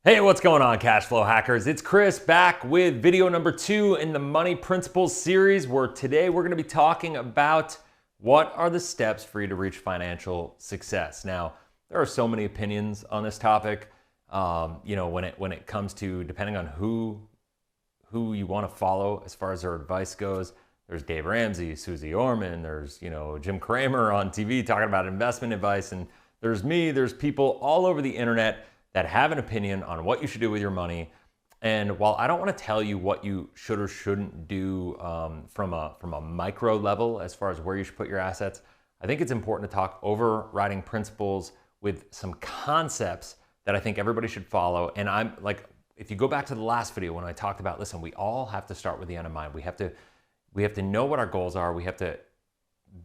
Hey, what's going on, cash flow hackers? It's Chris back with video number 2 in the Money Principles series, where today we're going to be talking about what are the steps for you to reach financial success. Now, there are so many opinions on this topic. When it comes to depending on who you want to follow as far as their advice goes. There's Dave Ramsey, Susie Orman, there's Jim Cramer on TV talking about investment advice, and there's me. There's people all over the internet that have an opinion on what you should do with your money. And while I don't want to tell you what you should or shouldn't do from a micro level as far as where you should put your assets, I think it's important to talk overriding principles with some concepts that I think everybody should follow. And I'm like, if you go back to the last video when I talked about, listen, we all have to start with the end in mind. We have to know what our goals are. We have to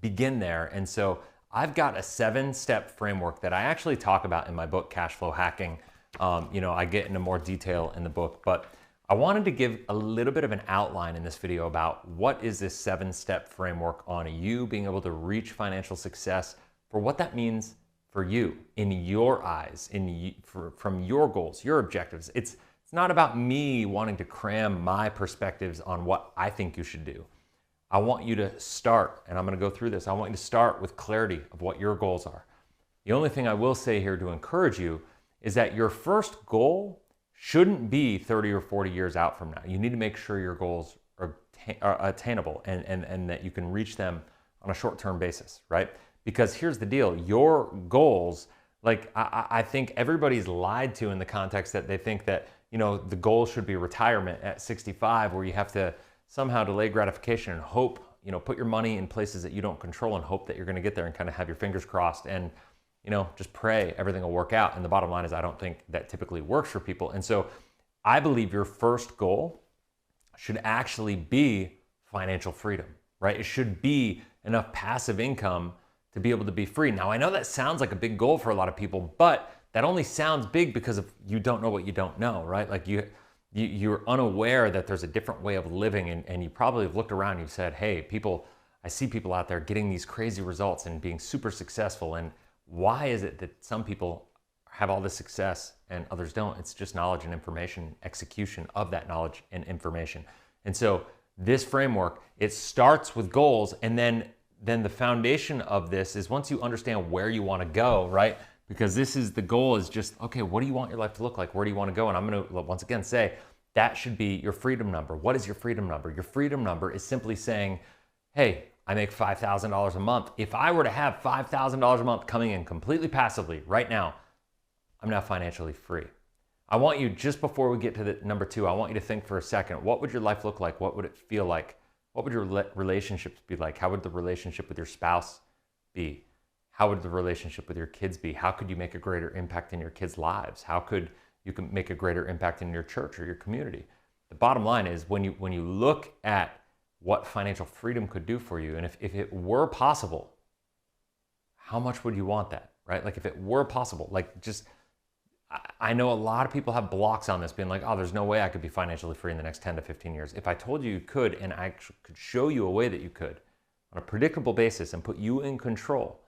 begin there. And so I've got a 7-step framework that I actually talk about in my book, Cash Flow Hacking. I get into more detail in the book, but I wanted to give a little bit of an outline in this video about what is this 7-step framework on you being able to reach financial success, for what that means for you in your eyes, from your goals, your objectives. It's not about me wanting to cram my perspectives on what I think you should do. I want you to start, and I'm going to go through this. I want you to start with clarity of what your goals are. The only thing I will say here to encourage you is that your first goal shouldn't be 30 or 40 years out from now. You need to make sure your goals are attainable and that you can reach them on a short-term basis, right? Because here's the deal, your goals, like I think everybody's lied to in the context that they think that, the goal should be retirement at 65, where you have to somehow delay gratification and hope, put your money in places that you don't control and hope that you're going to get there and kind of have your fingers crossed and, just pray everything will work out. And the bottom line is I don't think that typically works for people. And so I believe your first goal should actually be financial freedom, right? It should be enough passive income to be able to be free. Now, I know that sounds like a big goal for a lot of people, but that only sounds big because you don't know what you don't know, right? Like you're unaware that there's a different way of living, and you probably have looked around and you've said, hey, I see people out there getting these crazy results and being super successful, and why is it that some people have all this success and others don't? It's just knowledge and information, execution of that knowledge and information. And so this framework, it starts with goals, and then the foundation of this is once you understand where you want to go, right? Because the goal is just, okay, what do you want your life to look like? Where do you want to go? And I'm going to once again say that should be your freedom number. What is your freedom number? Your freedom number is simply saying, hey, I make $5,000 a month. If I were to have $5,000 a month coming in completely passively right now, I'm now financially free. I want you, just before we get to the number 2, I want you to think for a second, what would your life look like? What would it feel like? What would your relationships be like? How would the relationship with your spouse be? How would the relationship with your kids be? How could you make a greater impact in your kids' lives? How could you make a greater impact in your church or your community? The bottom line is when you look at what financial freedom could do for you, and if it were possible, how much would you want that, right? Like if it were possible, I know a lot of people have blocks on this, being like, oh, there's no way I could be financially free in the next 10 to 15 years. If I told you you could, and I could show you a way that you could on a predictable basis and put you in control,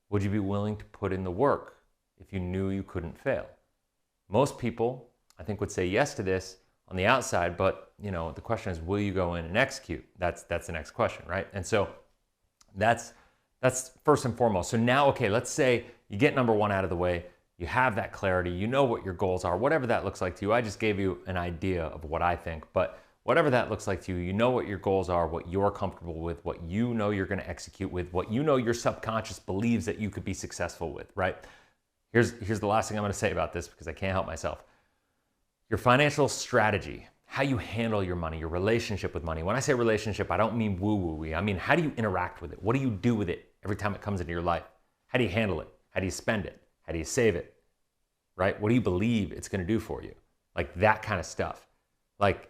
would you be willing to put in the work if you knew you couldn't fail? Most people, I think, would say yes to this on the outside, but the question is, will you go in and execute? That's the next question, right? And so that's first and foremost. So now, okay, let's say you get number 1 out of the way, you have that clarity, you know what your goals are, whatever that looks like to you. I just gave you an idea of what I think, but whatever that looks like to you, you know what your goals are, what you're comfortable with, what you know you're going to execute with, what you know your subconscious believes that you could be successful with, right? Here's the last thing I'm going to say about this, because I can't help myself. Your financial strategy, how you handle your money, your relationship with money. When I say relationship, I don't mean woo-woo-y. I mean, how do you interact with it? What do you do with it every time it comes into your life? How do you handle it? How do you spend it? How do you save it? Right? What do you believe it's going to do for you? Like that kind of stuff. Like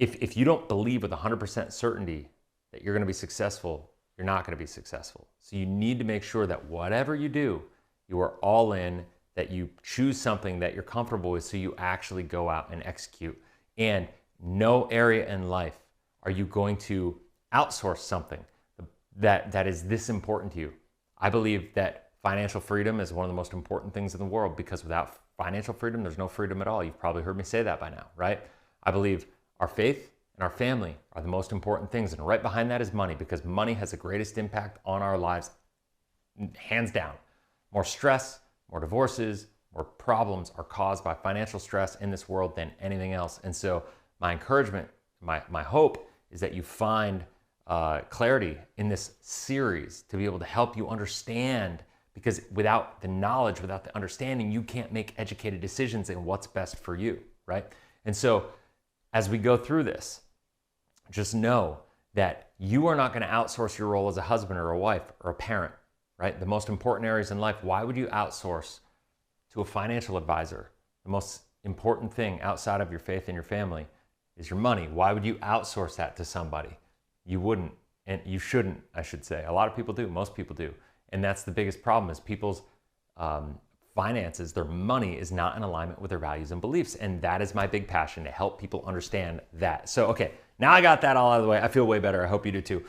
if you don't believe with 100% certainty that you're going to be successful, you're not going to be successful. So you need to make sure that whatever you do, you are all in, that you choose something that you're comfortable with, so you actually go out and execute. And no area in life are you going to outsource something that is this important to you. I believe that financial freedom is one of the most important things in the world, because without financial freedom, there's no freedom at all. You've probably heard me say that by now, right? I believe our faith and our family are the most important things. And right behind that is money, because money has the greatest impact on our lives, hands down. More stress, more divorces, more problems are caused by financial stress in this world than anything else. And so my encouragement, my hope is that you find clarity in this series to be able to help you understand, because without the knowledge, without the understanding, you can't make educated decisions in what's best for you, right? And so as we go through this, just know that you are not going to outsource your role as a husband or a wife or a parent, right? The most important areas in life, why would you outsource to a financial advisor? The most important thing outside of your faith and your family is your money. Why would you outsource that to somebody? You wouldn't, and you shouldn't, I should say. A lot of people do, most people do. And that's the biggest problem, is people's finances, their money is not in alignment with their values and beliefs. And that is my big passion, to help people understand that. So, okay, now I got that all out of the way. I feel way better. I hope you do too.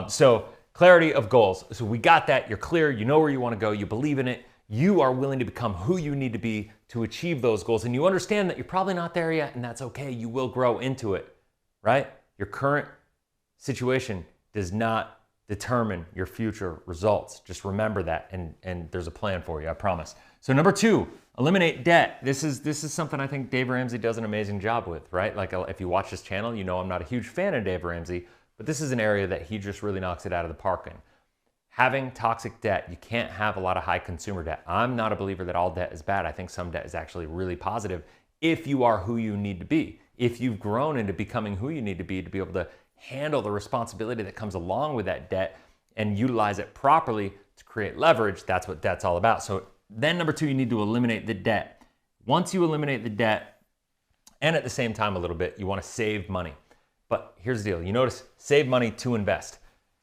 So clarity of goals. So we got that. You're clear. You know where you want to go. You believe in it. You are willing to become who you need to be to achieve those goals. And you understand that you're probably not there yet, and that's okay. You will grow into it, right? Your current situation does not determine your future results. Just remember that, and there's a plan for you, I promise. So number 2, eliminate debt. This is something I think Dave Ramsey does an amazing job with, right? Like, if you watch this channel, you know I'm not a huge fan of Dave Ramsey, but this is an area that he just really knocks it out of the park in. Having toxic debt, you can't have a lot of high consumer debt. I'm not a believer that all debt is bad. I think some debt is actually really positive if you are who you need to be. If you've grown into becoming who you need to be able to handle the responsibility that comes along with that debt and utilize it properly to create leverage, that's what debt's all about. So then number 2, you need to eliminate the debt. Once you eliminate the debt, and at the same time a little bit, you want to save money. But here's the deal. You notice, save money to invest.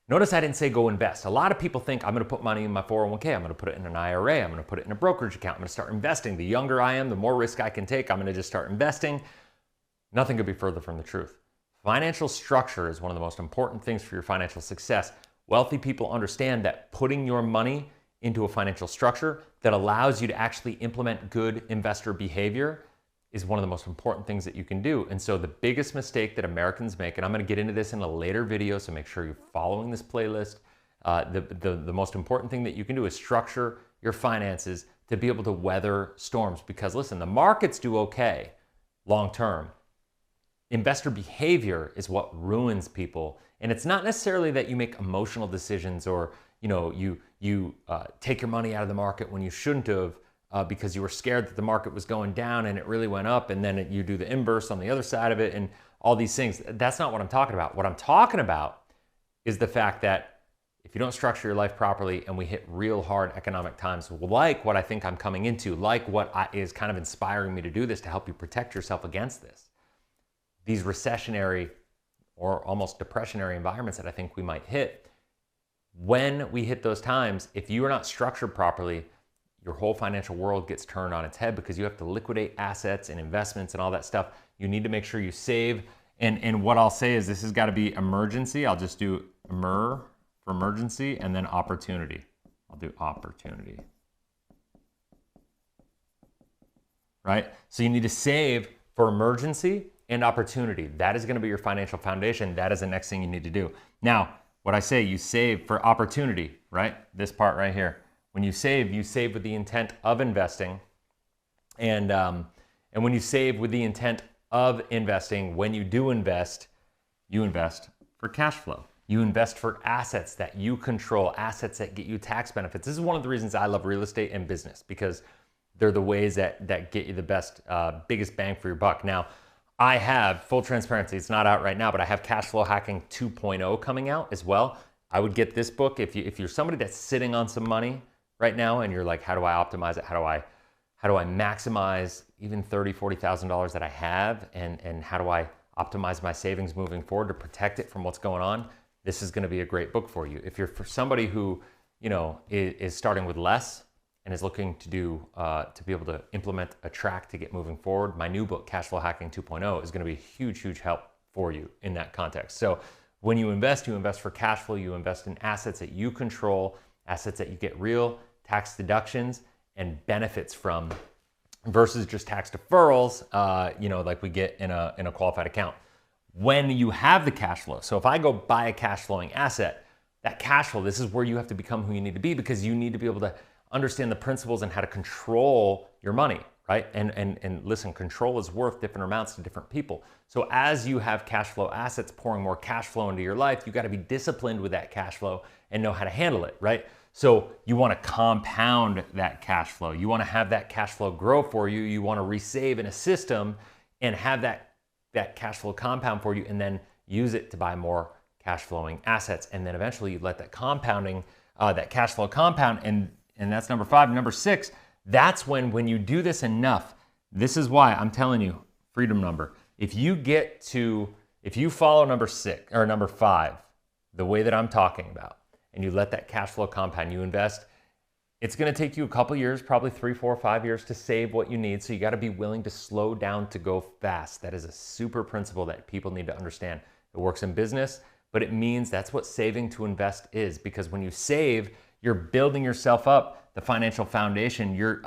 Notice I didn't say go invest. A lot of people think I'm going to put money in my 401k. I'm going to put it in an IRA. I'm going to put it in a brokerage account. I'm going to start investing. The younger I am, the more risk I can take. I'm going to just start investing. Nothing could be further from the truth. Financial structure is one of the most important things for your financial success. Wealthy people understand that putting your money into a financial structure that allows you to actually implement good investor behavior is one of the most important things that you can do. And so the biggest mistake that Americans make, and I'm going to get into this in a later video, so make sure you're following this playlist. The most important thing that you can do is structure your finances to be able to weather storms. Because listen, the markets do okay long term. Investor behavior is what ruins people. And it's not necessarily that you make emotional decisions, or you take your money out of the market when you shouldn't have, because you were scared that the market was going down and it really went up, and then you do the inverse on the other side of it and all these things. That's not what I'm talking about. What I'm talking about is the fact that if you don't structure your life properly and we hit real hard economic times, like what I think I'm coming into, like what is kind of inspiring me to do this, to help you protect yourself against this, these recessionary or almost depressionary environments that I think we might hit, when we hit those times, if you are not structured properly, your whole financial world gets turned on its head, because you have to liquidate assets and investments and all that stuff. You need to make sure you save. And what I'll say is, this has got to be emergency. I'll just do emer for emergency, and then opportunity. I'll do opportunity. Right? So you need to save for emergency and opportunity. That is going to be your financial foundation. That is the next thing you need to do. Now, what I say, you save for opportunity, right? This part right here. When you save with the intent of investing. And when you save with the intent of investing, when you do invest, you invest for cash flow. You invest for assets that you control, assets that get you tax benefits. This is one of the reasons I love real estate and business, because they're the ways that get you the best, biggest bang for your buck. Now, I have, full transparency, it's not out right now, but I have Cash Flow Hacking 2.0 coming out as well. I would get this book if you're somebody that's sitting on some money right now and you're like, how do I optimize it? How do I maximize even $30,000, $40,000 that I have? And how do I optimize my savings moving forward to protect it from what's going on? This is going to be a great book for you. If you're for somebody who, is starting with less and is looking to do, to be able to implement a track to get moving forward, my new book, Cash Flow Hacking 2.0, is going to be a huge, huge help for you in that context. So when you invest for cash flow, you invest in assets that you control, assets that you get real tax deductions and benefits from versus just tax deferrals, like we get in a qualified account. When you have the cash flow, so if I go buy a cash flowing asset, that cash flow, this is where you have to become who you need to be, because you need to be able to understand the principles and how to control your money, right? And listen, control is worth different amounts to different people. So as you have cash flow assets pouring more cash flow into your life, you got to be disciplined with that cash flow and know how to handle it, right? So you want to compound that cash flow. You want to have that cash flow grow for you. You want to resave in a system and have that cash flow compound for you, and then use it to buy more cash flowing assets. And then eventually you let that compounding, that cash flow compound, and that's number 5. Number 6, that's when you do this enough, this is why I'm telling you, freedom number. If you follow number 6 or number 5, the way that I'm talking about, and you let that cash flow compound, you invest, it's gonna take you a couple years, probably 3, 4, 5 years to save what you need. So you gotta be willing to slow down to go fast. That is a super principle that people need to understand. It works in business, but it means that's what saving to invest is, because when you save, you're building yourself up, the financial foundation. You're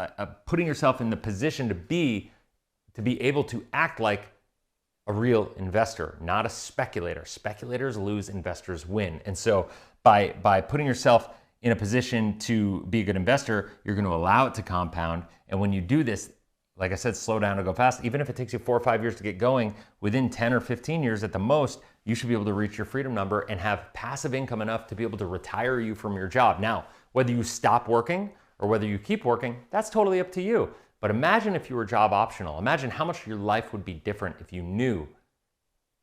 putting yourself in the position to be able to act like a real investor, not a speculator. Speculators lose, investors win. And so by putting yourself in a position to be a good investor, you're going to allow it to compound. And when you do this, like I said, slow down to go fast. Even if it takes you 4 or 5 years to get going, within 10 or 15 years at the most, you should be able to reach your freedom number and have passive income enough to be able to retire you from your job. Now, whether you stop working or whether you keep working, that's totally up to you. But imagine if you were job optional. Imagine how much your life would be different if you knew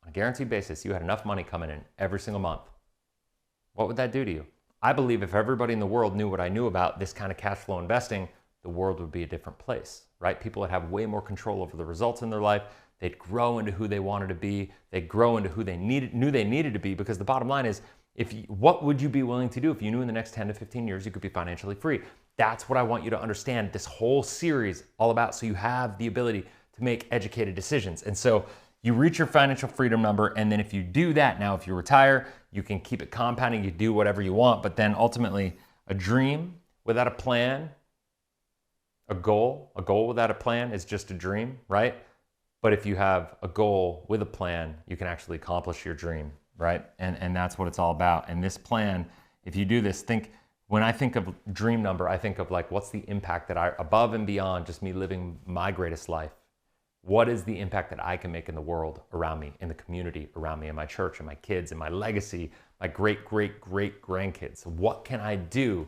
on a guaranteed basis you had enough money coming in every single month. What would that do to you? I believe if everybody in the world knew what I knew about this kind of cash flow investing, the world would be a different place, right? People would have way more control over the results in their life. They'd grow into who they wanted to be. They'd grow into who they knew they needed to be, because the bottom line is, what would you be willing to do if you knew in the next 10 to 15 years you could be financially free? That's what I want you to understand this whole series all about, so you have the ability to make educated decisions. And so you reach your financial freedom number, and then if you do that, now if you retire, you can keep it compounding, you do whatever you want, but then ultimately a dream without a plan, a goal without a plan is just a dream, right? But if you have a goal with a plan, you can actually accomplish your dream, right? And that's what it's all about. And this plan, if you do this, when I think of dream number, I think of like, what's the impact that above and beyond just me living my greatest life, what is the impact that I can make in the world around me, in the community around me, in my church, in my kids, in my legacy, my great, great, great grandkids? What can I do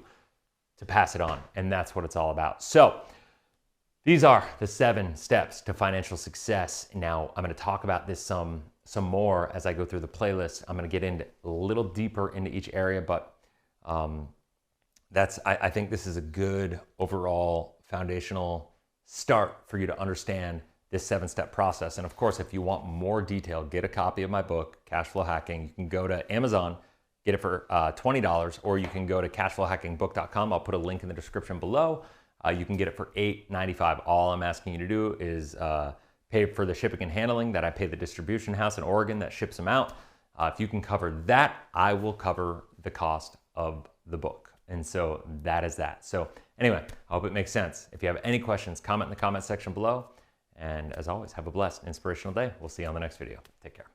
to pass it on? And that's what it's all about. So these are the 7 steps to financial success. Now, I'm going to talk about this some more as I go through the playlist. I'm going to get into a little deeper into each area, but I think this is a good overall foundational start for you to understand this 7-step process. And of course, if you want more detail, get a copy of my book, Cash Flow Hacking. You can go to Amazon, get it for $20, or you can go to cashflowhackingbook.com. I'll put a link in the description below. You can get it for $8.95. All I'm asking you to do is pay for the shipping and handling that I pay the distribution house in Oregon that ships them out. If you can cover that, I will cover the cost of the book. And so that is that. So anyway, I hope it makes sense. If you have any questions, comment in the comment section below. And as always, have a blessed, inspirational day. We'll see you on the next video. Take care.